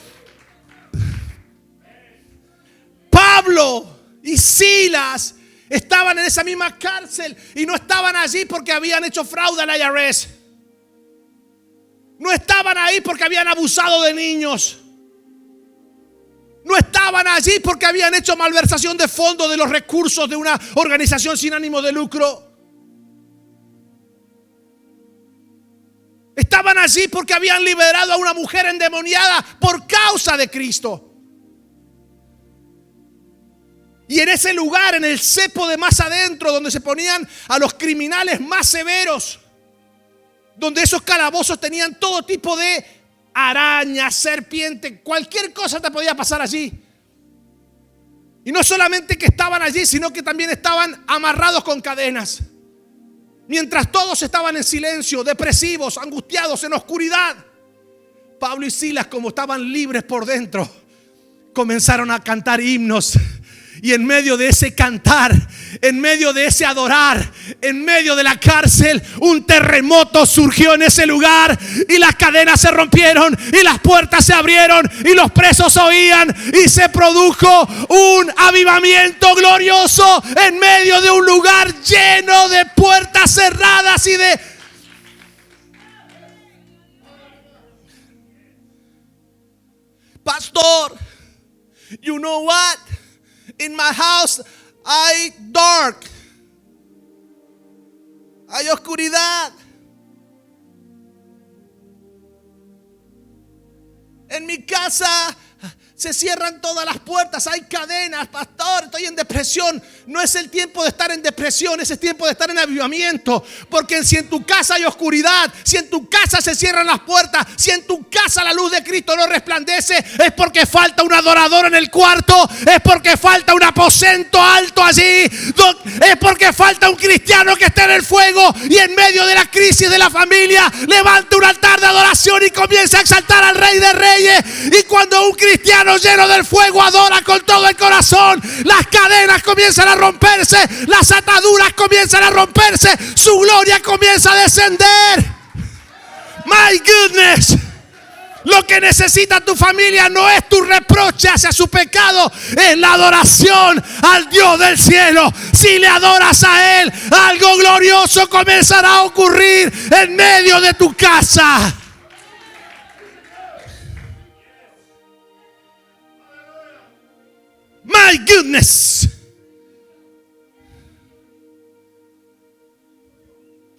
Pablo y Silas estaban en esa misma cárcel y no estaban allí porque habían hecho fraude al IRS. No estaban ahí porque habían abusado de niños. No estaban allí porque habían hecho malversación de fondos de los recursos de una organización sin ánimo de lucro. Estaban allí porque habían liberado a una mujer endemoniada por causa de Cristo. Y en ese lugar, en el cepo de más adentro, donde se ponían a los criminales más severos, donde esos calabozos tenían todo tipo de arañas, serpientes, cualquier cosa te podía pasar allí. Y no solamente que estaban allí, sino que también estaban amarrados con cadenas. Mientras todos estaban en silencio, depresivos, angustiados, en oscuridad, Pablo y Silas, como estaban libres por dentro, comenzaron a cantar himnos. Y en medio de ese cantar, en medio de ese adorar, en medio de la cárcel, un terremoto surgió en ese lugar y las cadenas se rompieron y las puertas se abrieron y los presos oían y se produjo un avivamiento glorioso en medio de un lugar lleno de puertas cerradas y de... Pastor, you know what? In my house hay dark. Hay oscuridad. En mi casa Se cierran todas las puertas, hay cadenas, pastor, estoy en depresión. No es el tiempo de estar en depresión, es el tiempo de estar en avivamiento. Porque si en tu casa hay oscuridad, si en tu casa se cierran las puertas, si en tu casa la luz de Cristo no resplandece, es porque falta un adorador en el cuarto, es porque falta un aposento alto allí, es porque falta un cristiano que esté en el fuego y en medio de la crisis de la familia levante un altar de adoración y comience a exaltar al Rey de Reyes. Y cuando un cristiano lleno del fuego adora con todo el corazón, las cadenas comienzan a romperse, las ataduras comienzan a romperse, su gloria comienza a descender. My goodness. Lo que necesita tu familia no es tu reproche hacia su pecado, es la adoración al Dios del cielo. Si le adoras a Él, algo glorioso comenzará a ocurrir en medio de tu casa. My goodness.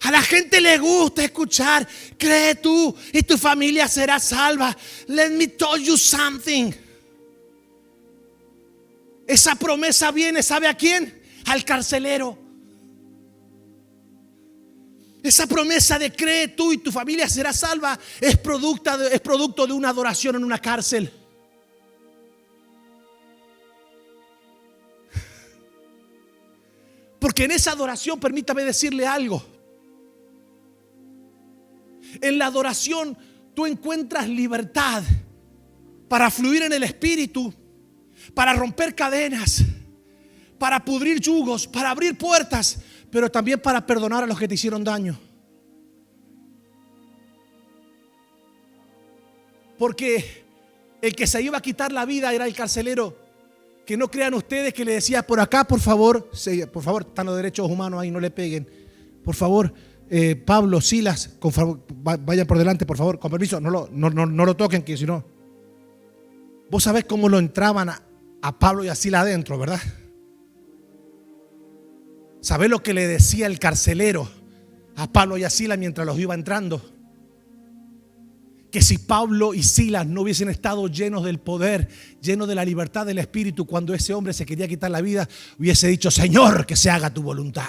A la gente le gusta escuchar: cree tú y tu familia será salva. Let me tell you something. Esa promesa viene, ¿sabe a quién? Al carcelero. Esa promesa de cree tú y tu familia será salva es producto de una adoración en una cárcel. Porque en esa adoración, permítame decirle algo, en la adoración tú encuentras libertad para fluir en el Espíritu, para romper cadenas, para pudrir yugos, para abrir puertas, pero también para perdonar a los que te hicieron daño. Porque el que se iba a quitar la vida era el carcelero. Que no crean ustedes que le decía: por acá, por favor, están los derechos humanos ahí, no le peguen. Por favor, Pablo, Silas, vayan por delante, por favor, con permiso, no lo toquen, que si no. Vos sabés cómo lo entraban a Pablo y a Silas adentro, ¿verdad? ¿Sabés lo que le decía el carcelero a Pablo y a Silas mientras los iba entrando? Que si Pablo y Silas no hubiesen estado llenos del poder, llenos de la libertad del Espíritu, cuando ese hombre se quería quitar la vida, hubiese dicho: Señor, que se haga tu voluntad.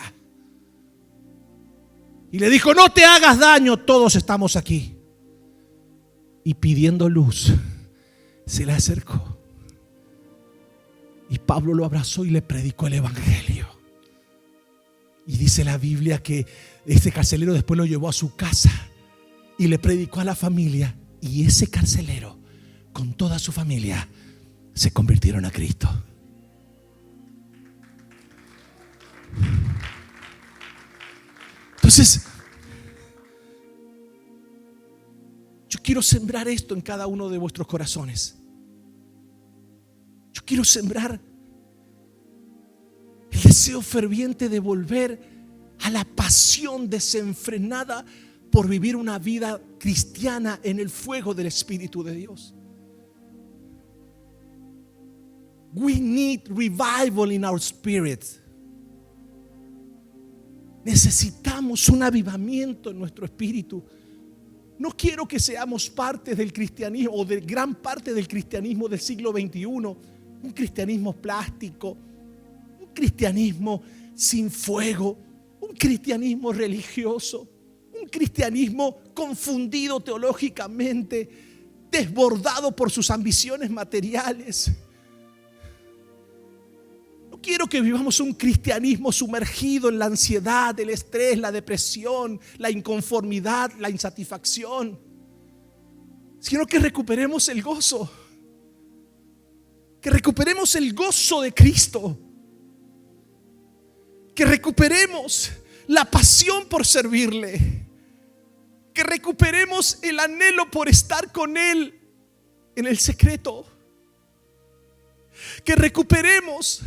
Y le dijo: no te hagas daño, todos estamos aquí. Y pidiendo luz, se le acercó. Y Pablo lo abrazó y le predicó el evangelio. Y dice la Biblia que este carcelero después lo llevó a su casa y le predicó a la familia. Y ese carcelero, con toda su familia, se convirtieron a Cristo. Entonces, yo quiero sembrar esto en cada uno de vuestros corazones. Yo quiero sembrar el deseo ferviente de volver a la pasión desenfrenada por vivir una vida cristiana en el fuego del Espíritu de Dios. We need revival in our spirit. Necesitamos un avivamiento en nuestro espíritu. No quiero que seamos parte del cristianismo o de gran parte del cristianismo del siglo XXI, un cristianismo plástico, un cristianismo sin fuego, un cristianismo religioso, un cristianismo confundido teológicamente, desbordado por sus ambiciones materiales. No quiero que vivamos un cristianismo sumergido en la ansiedad, el estrés, la depresión, la inconformidad, la insatisfacción, sino que recuperemos el gozo. Que recuperemos el gozo de Cristo. Que recuperemos la pasión por servirle. Que recuperemos el anhelo por estar con Él en el secreto. Que recuperemos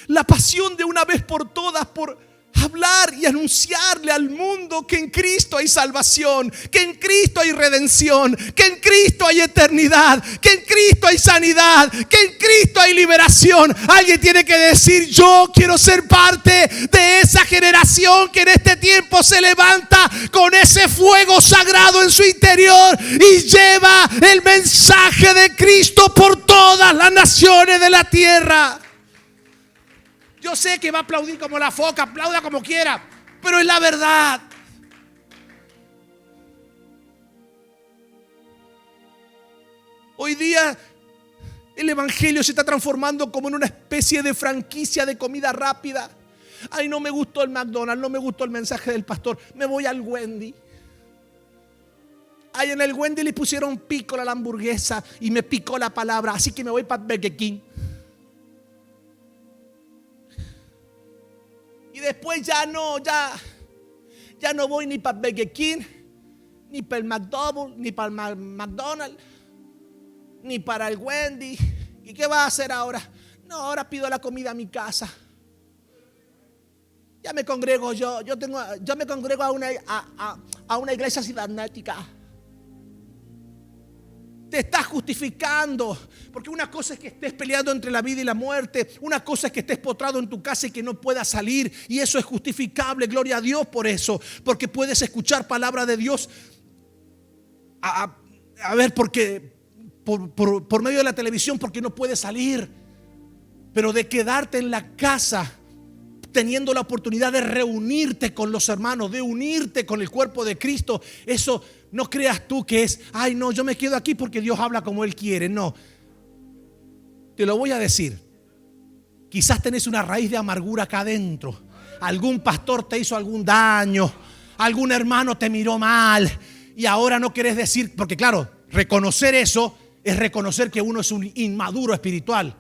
la pasión de una vez por todas por hablar y y anunciarle al mundo que en Cristo hay salvación, que en Cristo hay redención, que en Cristo hay eternidad, que en Cristo hay sanidad, que en Cristo hay liberación. Alguien tiene que decir: yo quiero ser parte de esa generación que en este tiempo se levanta con ese fuego sagrado en su interior y lleva el mensaje de Cristo por todas las naciones de la tierra. Yo sé que va a aplaudir como la foca, aplauda como quiera, pero es la verdad. Hoy día el evangelio se está transformando como en una especie de franquicia de comida rápida. Ay, no me gustó el McDonald's, no me gustó el mensaje del pastor, me voy al Wendy. Ay, en el Wendy le pusieron pico a la hamburguesa y me picó la palabra, así que me voy para Burger King. Y después ya no voy ni para Burger King, ni para el McDouble, ni para el McDonald's, ni para el Wendy. ¿Y qué va a hacer ahora? No, ahora pido la comida a mi casa. Ya me congrego yo me congrego a una iglesia cibernética. Te estás justificando, porque una cosa es que estés peleando entre la vida y la muerte, una cosa es que estés postrado en tu casa y que no puedas salir, y eso es justificable. Gloria a Dios por eso, porque puedes escuchar palabra de Dios a ver, porque por medio de la televisión, porque no puedes salir. Pero de quedarte en la casa teniendo la oportunidad de reunirte con los hermanos, de unirte con el cuerpo de Cristo, eso no creas tú que es: ay, no, yo me quedo aquí porque Dios habla como Él quiere. No, te lo voy a decir. Quizás tenés una raíz de amargura acá adentro. Algún pastor te hizo algún daño, algún hermano te miró mal y ahora no querés decir, porque claro, reconocer eso es reconocer que uno es un inmaduro espiritual.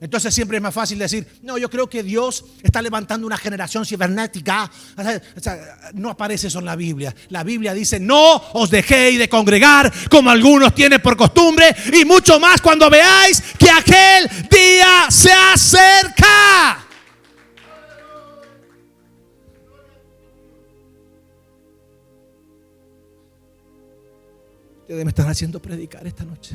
Entonces siempre es más fácil decir: no, yo creo que Dios está levantando una generación cibernética. O sea, no aparece eso en la Biblia. La Biblia dice: no os dejéis de congregar como algunos tienen por costumbre, y mucho más cuando veáis que aquel día se acerca. Ustedes me están haciendo predicar esta noche.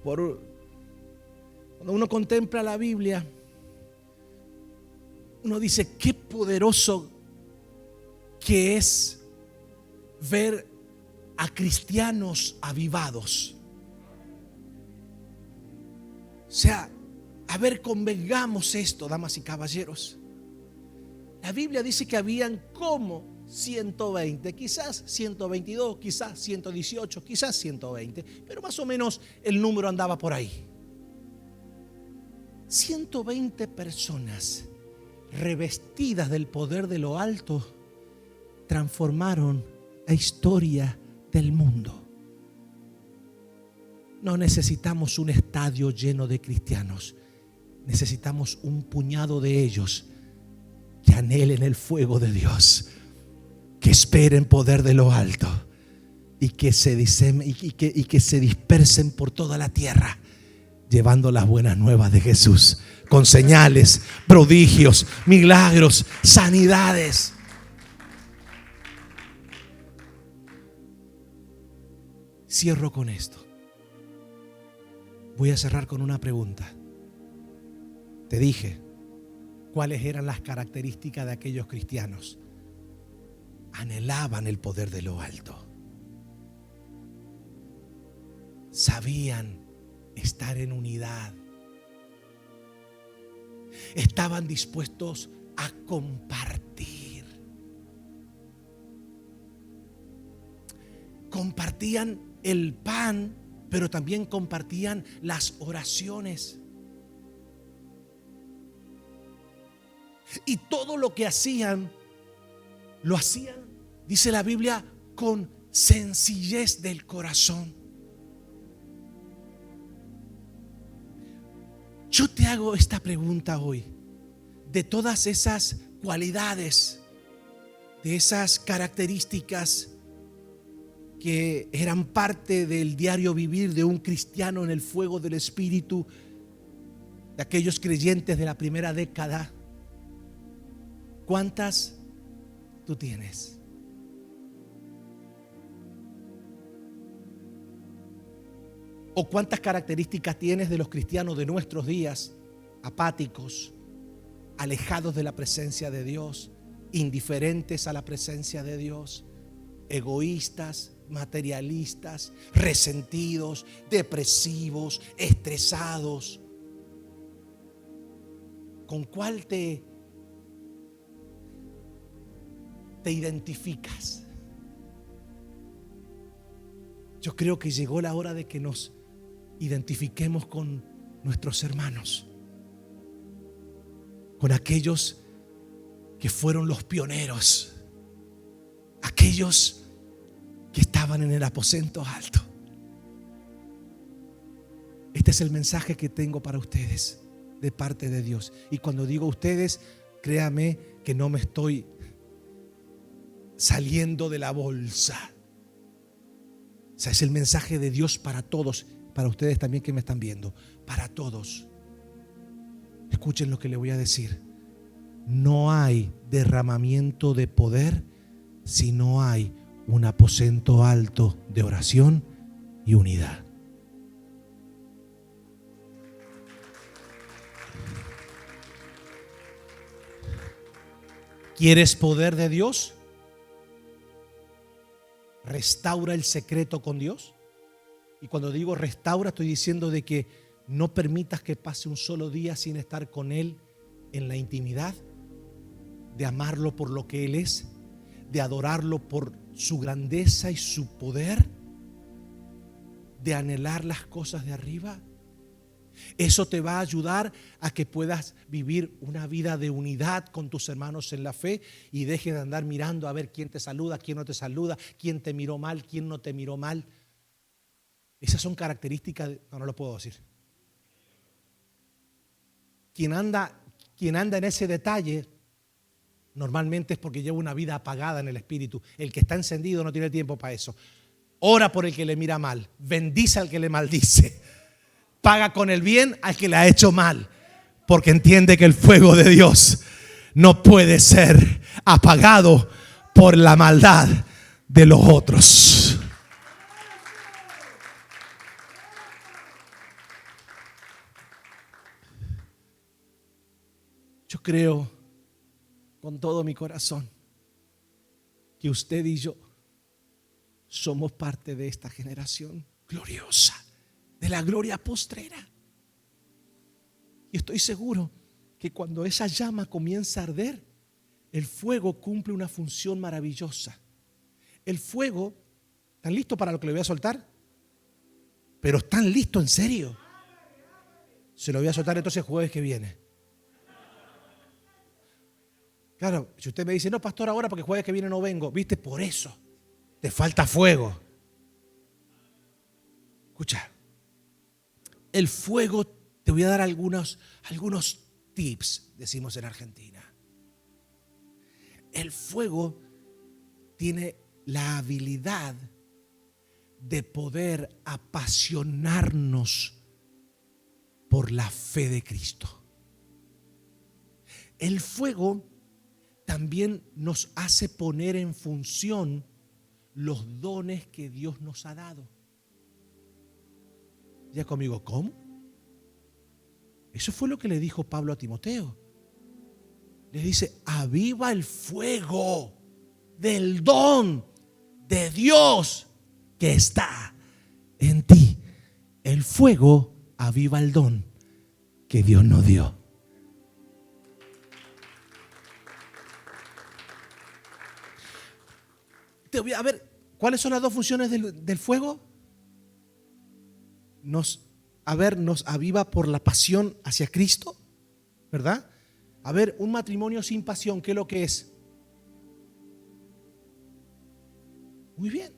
Cuando uno contempla la Biblia, uno dice: qué poderoso que es ver a cristianos avivados. O sea, a ver, convengamos esto, damas y caballeros. La Biblia dice que habían como 120, quizás 122, quizás 118, quizás 120, pero más o menos el número andaba por ahí. 120 personas revestidas del poder de lo alto transformaron la historia del mundo. No necesitamos un estadio lleno de cristianos, necesitamos un puñado de ellos que anhelen el fuego de Dios, que esperen poder de lo alto y que se dispersen por toda la tierra, llevando las buenas nuevas de Jesús, con señales, prodigios, milagros, sanidades. Cierro con esto. Voy a cerrar con una pregunta. Te dije cuáles eran las características de aquellos cristianos. Anhelaban el poder de lo alto. Sabían estar en unidad. Estaban dispuestos a compartir. Compartían el pan, pero también compartían las oraciones. Y todo lo que hacían, lo hacían, dice la Biblia, con sencillez del corazón. Yo te hago esta pregunta hoy. De todas esas cualidades, de esas características que eran parte del diario vivir de un cristiano en el fuego del Espíritu, de aquellos creyentes de la primera década, ¿cuántas tú tienes? ¿O cuántas características tienes de los cristianos de nuestros días, apáticos, alejados de la presencia de Dios, indiferentes a la presencia de Dios, egoístas, materialistas, resentidos, depresivos, estresados? ¿Con cuál te identificas? Yo creo que llegó la hora de que nos identifiquemos con nuestros hermanos, con aquellos que fueron los pioneros, aquellos que estaban en el aposento alto. Este es el mensaje que tengo para ustedes de parte de Dios. Y cuando digo ustedes, créame que no me estoy saliendo de la bolsa. O sea, es el mensaje de Dios para todos, para ustedes también que me están viendo, para todos. Escuchen lo que le voy a decir. No hay derramamiento de poder si no hay un aposento alto de oración y unidad. ¿Quieres poder de Dios? Restaura el secreto con Dios. Y cuando digo restaura, estoy diciendo de que no permitas que pase un solo día sin estar con Él en la intimidad, de amarlo por lo que Él es, de adorarlo por su grandeza y su poder, de anhelar las cosas de arriba. Eso te va a ayudar a que puedas vivir una vida de unidad con tus hermanos en la fe y dejes de andar mirando a ver quién te saluda, quién no te saluda, quién te miró mal, quién no te miró mal. Esas son características no lo puedo decir. Quien anda en ese detalle normalmente es porque lleva una vida apagada en el espíritu. El que está encendido no tiene tiempo para eso. Ora por el que le mira mal, bendice al que le maldice, paga con el bien al que le ha hecho mal, porque entiende que el fuego de Dios no puede ser apagado por la maldad de los otros. Yo creo con todo mi corazón que usted y yo somos parte de esta generación gloriosa, de la gloria postrera. Y estoy seguro que cuando esa llama comienza a arder, el fuego cumple una función maravillosa. El fuego, ¿están listos para lo que le voy a soltar? Pero ¿están listos en serio? Se lo voy a soltar entonces el jueves que viene. Claro, si usted me dice, no, pastor, ahora porque el jueves que viene no vengo, viste, por eso te falta fuego. Escucha, el fuego, te voy a dar algunos tips, decimos en Argentina. El fuego tiene la habilidad de poder apasionarnos por la fe de Cristo. El fuego también nos hace poner en función los dones que Dios nos ha dado. Ya conmigo, ¿cómo? Eso fue lo que le dijo Pablo a Timoteo. Le dice, aviva el fuego del don de Dios que está en ti. El fuego aviva el don que Dios nos dio. A ver, ¿cuáles son las dos funciones del fuego? Nos aviva por la pasión hacia Cristo, ¿verdad? A ver, un matrimonio sin pasión, ¿qué es lo que es? Muy bien.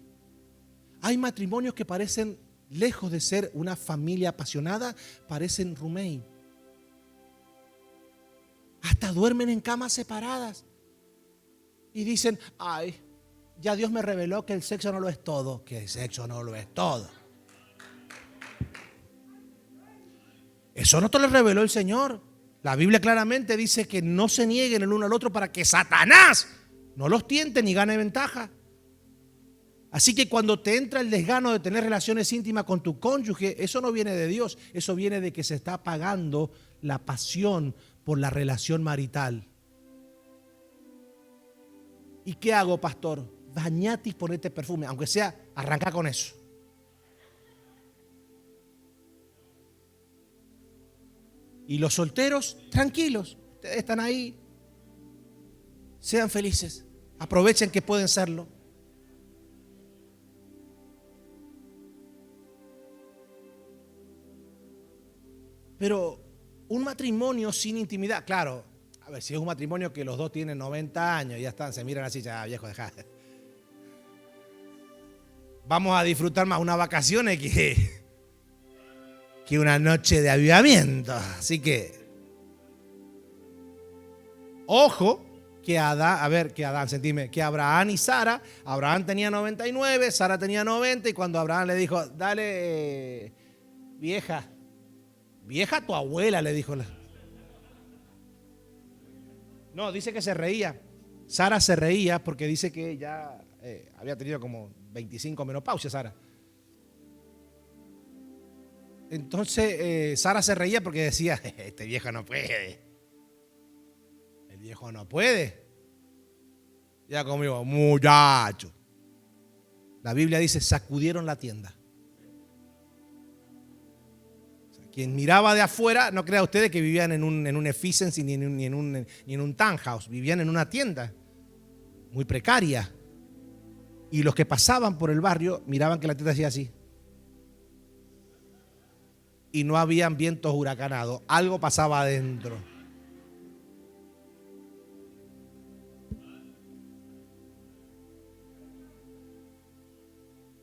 Hay matrimonios que parecen, lejos de ser una familia apasionada, parecen roommate, hasta duermen en camas separadas. Y dicen, ay, ya Dios me reveló que el sexo no lo es todo. Que el sexo no lo es todo. Eso no te lo reveló el Señor. La Biblia claramente dice que no se nieguen el uno al otro para que Satanás no los tiente ni gane ventaja. Así que cuando te entra el desgano de tener relaciones íntimas con tu cónyuge, eso no viene de Dios. Eso viene de que se está apagando la pasión por la relación marital. ¿Y qué hago, pastor? Bañate y ponete perfume, aunque sea, arranca con eso. Y los solteros, tranquilos, ustedes están ahí, sean felices, aprovechen que pueden serlo. Pero un matrimonio sin intimidad, claro, a ver, si es un matrimonio que los dos tienen 90 años, ya están, se miran así, ya viejo, dejá. Vamos a disfrutar más unas vacaciones que una noche de avivamiento. Así que, ojo, que que Abraham y Sara, Abraham tenía 99, Sara tenía 90, y cuando Abraham le dijo, dale, vieja tu abuela, le dijo. No, dice que se reía. Sara se reía porque dice que ya había tenido como 25 menopausia, Sara. Entonces Sara se reía porque decía, este viejo no puede. El viejo no puede. Ya conmigo, muchacho. La Biblia dice, sacudieron la tienda. O sea, quien miraba de afuera, no crea ustedes que vivían en un efficiency ni en un townhouse. Vivían en una tienda muy precaria. Y los que pasaban por el barrio miraban que la tienda hacía así. Y no habían vientos huracanados. Algo pasaba adentro.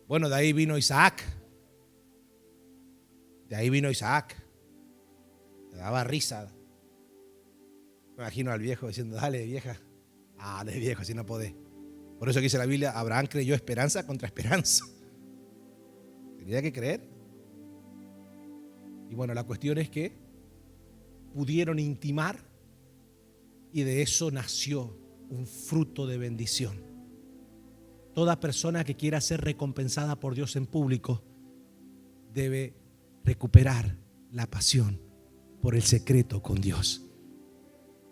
Bueno, de ahí vino Isaac. Le daba risa. Me imagino al viejo diciendo, dale vieja. Dale viejo, así no podés. Por eso que dice la Biblia, Abraham creyó esperanza contra esperanza. Tenía que creer. Y bueno, la cuestión es que pudieron intimar y de eso nació un fruto de bendición. Toda persona que quiera ser recompensada por Dios en público debe recuperar la pasión por el secreto con Dios.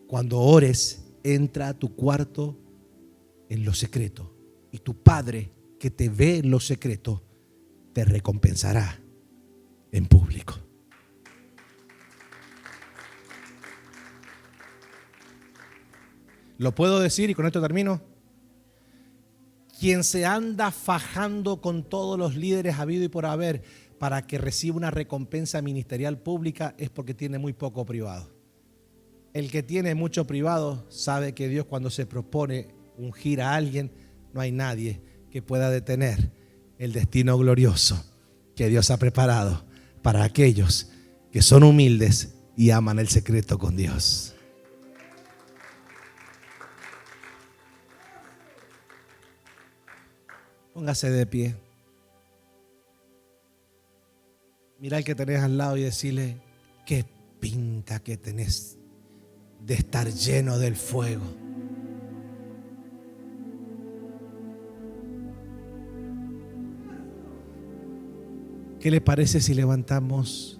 Cuando ores, entra a tu cuarto en lo secreto y tu Padre que te ve en lo secreto te recompensará en público. ¿Lo puedo decir y con esto termino? Quien se anda fajando con todos los líderes habido y por haber para que reciba una recompensa ministerial pública es porque tiene muy poco privado. El que tiene mucho privado sabe que Dios, cuando se propone ungir a alguien, no hay nadie que pueda detener el destino glorioso que Dios ha preparado para aquellos que son humildes y aman el secreto con Dios. Póngase de pie. Mira al que tenés al lado y decirle, qué pinta que tenés de estar lleno del fuego. ¿Qué le parece si levantamos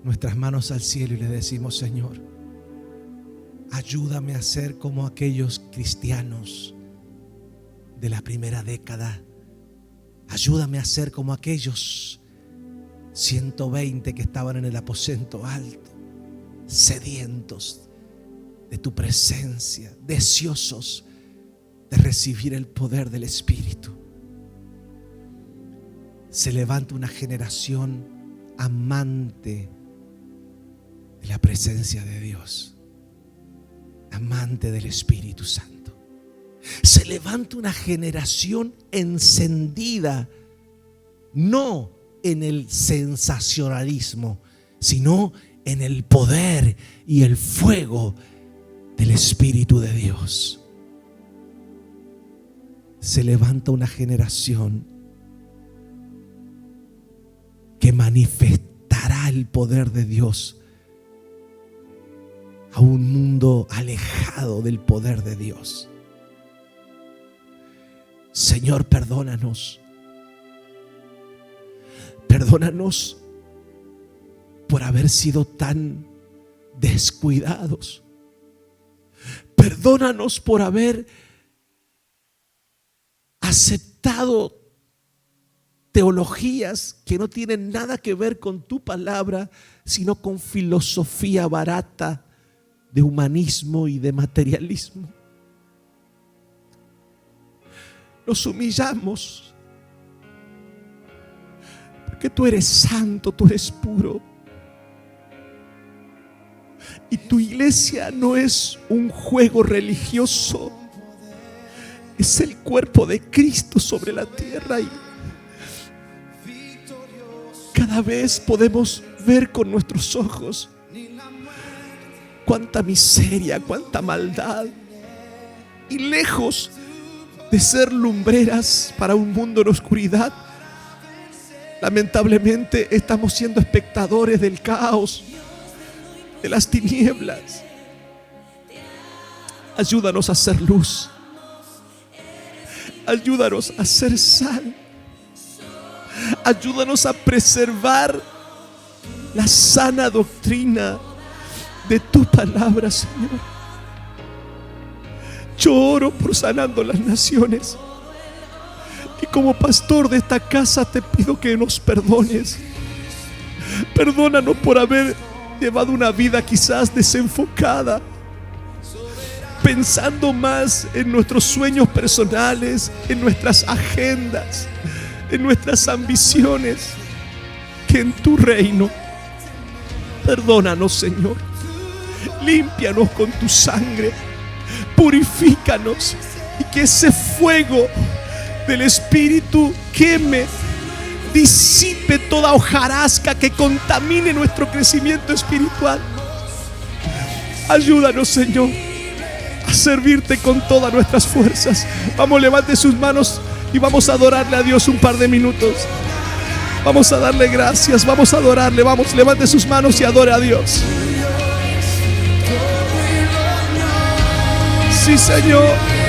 nuestras manos al cielo y le decimos, Señor, ayúdame a ser como aquellos cristianos de la primera década? Ayúdame a ser como aquellos 120 que estaban en el aposento alto, sedientos de tu presencia, deseosos de recibir el poder del Espíritu. Se levanta una generación amante de la presencia de Dios, amante del Espíritu Santo. Se levanta una generación encendida, no en el sensacionalismo, sino en el poder y el fuego del Espíritu de Dios, se levanta una generación que manifestará el poder de Dios a un mundo alejado del poder de Dios. Señor, perdónanos. Perdónanos por haber sido tan descuidados. Perdónanos por haber aceptado teologías que no tienen nada que ver con tu palabra, sino con filosofía barata de humanismo y de materialismo. Nos humillamos porque tú eres santo, tú eres puro. Y tu iglesia no es un juego religioso, es el cuerpo de Cristo sobre la tierra. Y cada vez podemos ver con nuestros ojos cuánta miseria, cuánta maldad. Y lejos de ser lumbreras para un mundo en oscuridad, lamentablemente estamos siendo espectadores del caos, de las tinieblas. Ayúdanos a hacer luz. Ayúdanos a ser sal. Ayúdanos a preservar la sana doctrina de tu palabra, Señor. Yo oro por sanando las naciones. Y como pastor de esta casa te pido que nos perdones. Perdónanos por haber llevado una vida quizás desenfocada, pensando más en nuestros sueños personales, en nuestras agendas, en nuestras ambiciones, que en tu reino. Perdónanos, Señor. Límpianos con tu sangre. Purifícanos. Y que ese fuego del Espíritu queme, disipe toda hojarasca que contamine nuestro crecimiento espiritual. Ayúdanos, Señor, a servirte con todas nuestras fuerzas. Vamos, levante sus manos y vamos a adorarle a Dios un par de minutos. Vamos a darle gracias, vamos a adorarle. Vamos, levante sus manos y adore a Dios. Sí, Señor.